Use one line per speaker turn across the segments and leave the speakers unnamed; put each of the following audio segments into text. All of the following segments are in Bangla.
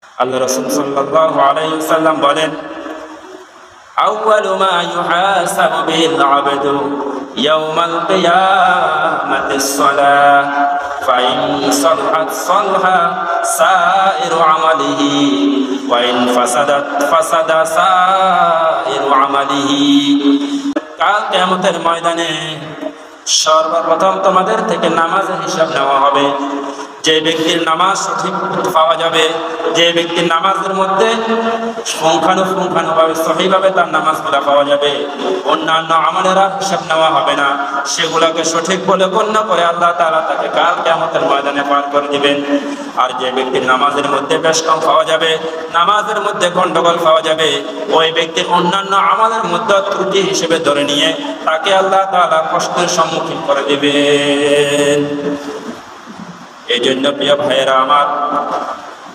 আল্লাহ রাসূল সাল্লাল্লাহু আলাইহি ওয়াসাল্লাম বলেন, আউয়ালু মা ইউহাসাবু বিল আবদু ইয়াওমাল কিয়ামাতিস সালাহ ফাইন সালাহাত সালাহা সাইরু আমালিহি ওয়া ইন ফাসাদাত ফাসাদা সাইরু আমালিহি। কাল কিয়ামতের ময়দানে সর্বপ্রথম তোমাদের থেকে নামাজের হিসাব নেওয়া হবে। যে ব্যক্তির নামাজ সঠিক পাওয়া যাবে, যে ব্যক্তির নামাজের মধ্যে পুঙ্খানুপুঙ্খানুভাবে সহিভাবে তার নামাজগুলা পাওয়া যাবে, অন্যান্য আমলেরা হিসাব নেওয়া হবে না, সেগুলোকে সঠিক বলে গণ্য করে আল্লাহ তাআলা তাকে কাল কিয়ামতের ময়দানে পার করে দিবেন। আর যে ব্যক্তির নামাজের মধ্যে বেশ কম পাওয়া যাবে, নামাজের মধ্যে গন্ডগোল পাওয়া যাবে, ওই ব্যক্তির অন্যান্য আমলের মধ্যে ত্রুটি হিসেবে ধরে নিয়ে তাকে আল্লাহ তাআলা কষ্টের সম্মুখীন করে দিবেন। এই জন্য প্রিয় ভাইয়েরা আমার,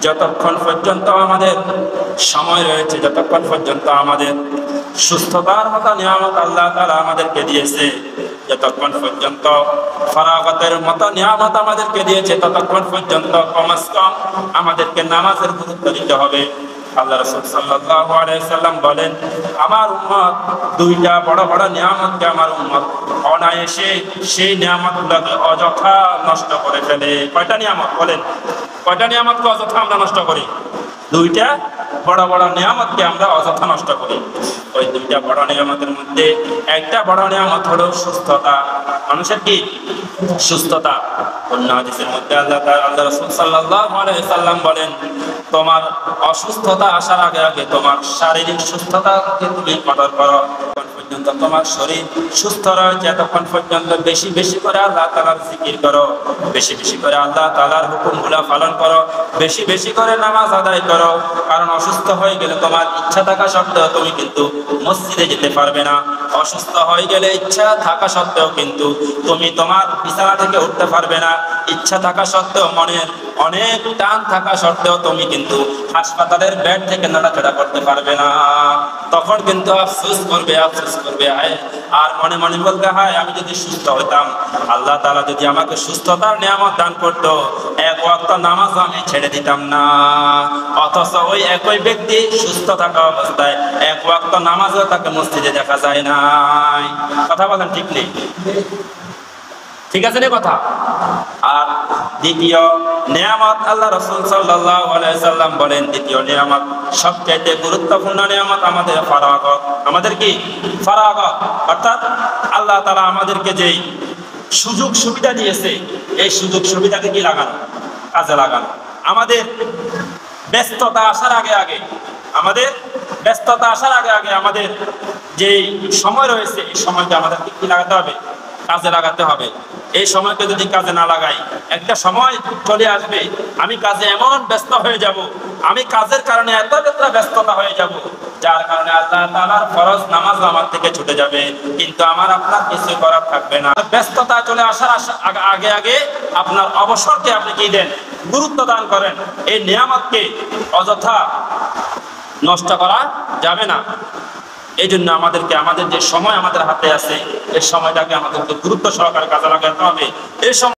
যতক্ষণ পর্যন্ত আমাদের সময় রয়েছে, যতক্ষণ পর্যন্ত আমাদের সুস্থতার মতো নিয়ামত আল্লাহ তাআলা আমাদেরকে দিয়েছে, যতক্ষণ পর্যন্ত ফারাগতের মতো নিয়ামত আমাদেরকে দিয়েছে, ততক্ষণ পর্যন্ত কমস কম আমাদেরকে নামাজের গুরুত্ব দিতে হবে। আল্লাহ রাসূল সাল্লাল্লাহু আলাইহি ওয়াসাল্লাম বলেন, আমার উম্মত দুইটা বড় বড় নিয়ামতকে আমার উম্মত অনায়াসে সেই নিয়ামতগুলোকে অযথা নষ্ট করে ফেলে। কয়টা নিয়ামত বলেন? কয়টা নিয়ামতকে অযথা আমরা নষ্ট করি? দুইটা বড় বড় নিয়ামতকে আমরা অযথা নষ্ট করি। ওই দুইটা বড় নিয়ামতের মধ্যে একটা বড় নিয়ামত হলো সুস্থতা। মানুষের কি? সুস্থতা। অন্য হাদিসের মধ্যে আল্লাহ রাসূল সাল্লাল্লাহু আলাইহি ওয়াসাল্লাম বলেন, তোমার অসুস্থতা আসার আগে আগে তোমার শারীরিক সুস্থতাকে তুমি কদর করো। পর্যন্ত তোমার শরীর সুস্থ রয়েছে ততক্ষণ পর্যন্ত বেশি বেশি করে আল্লাহ তাআলার জিকির করো, বেশি বেশি করে আল্লাহ তাআলার হুকুমগুলো পালন করো, বেশি বেশি করে নামাজ আদায় করো। কারণ অসুস্থ হয়ে গেলে তোমার ইচ্ছা থাকা সত্ত্বেও তুমি কিন্তু মসজিদে যেতে পারবে না। অসুস্থ হয়ে গেলে ইচ্ছা থাকা সত্ত্বেও কিন্তু তুমি তোমার বিছানা থেকে উঠতে পারবে না। ইচ্ছা থাকা সত্ত্বেও, মনের অনেক টান থাকা সত্ত্বেও তুমি কিন্তু হাসপাতালের বেড থেকে নড়াচড়া করতে পারবে না। তখন কিন্তু আফসোস করবে আর মনে মনে বলবে, হায় আমি যদি সুস্থ হইতাম, আল্লাহ তাআলা যদি আমাকে সুস্থতার নিয়ামত দান করতো, এক ওয়াক্ত নামাজ আমি ছেড়ে দিতাম না। অথচ ওই একই ব্যক্তি সুস্থ থাকা অবস্থায় এক ওয়াক্ত নামাজও তাকে মসজিদে দেখা যায় নাই। কথা বলেন ঠিক নেই? ঠিক আছে না কথা? আর দ্বিতীয় নিয়ামত আল্লাহ রাসূল সাল্লাল্লাহু আলাইহি ওয়াসাল্লাম বলেন, দ্বিতীয় নিয়ামত সবচেয়ে গুরুত্বপূর্ণ নিয়ামত আমাদের ফারাগত। আমাদের কি? ফারাগত। অর্থাৎ আল্লাহ তাআলা আমাদেরকে যেই সুযোগ সুবিধা দিয়েছে, এই সুযোগ সুবিধাকে কি লাগানো? কাজে লাগানো। আমাদের ব্যস্ততা আসার আগে আগে আমাদের যেই সময় রয়েছে, এই সময়কে আমাদেরকে কি লাগাতে হবে? কাজে লাগাতে হবে। এই সময়কে যদি কাজে না লাগাই, একটা সময় চলে আসবে আমি কাজে এমন ব্যস্ত হয়ে যাব, আমি কাজের কারণে এত ব্যস্ততা হয়ে যাব, যার কারণে আল্লাহ তাআলার ফরজ নামাজ আমার থেকে ছুটে যাবে, কিন্তু আমার আপনার কিছু করার থাকবে না। ব্যস্ততা চলে আসার আগে আগে আপনার অবসরকে আপনি কি দেন? গুরুত্ব দান করেন। এই নিয়ামতকে অযথা নষ্ট করা যাবে না। এই জন্য আমাদেরকে আমাদের যে সময় আমাদের হাতে আছে, এই সময়টাকে আমাদেরকে গুরুত্ব সহকারে কাজে লাগাতে হবে। এই সময়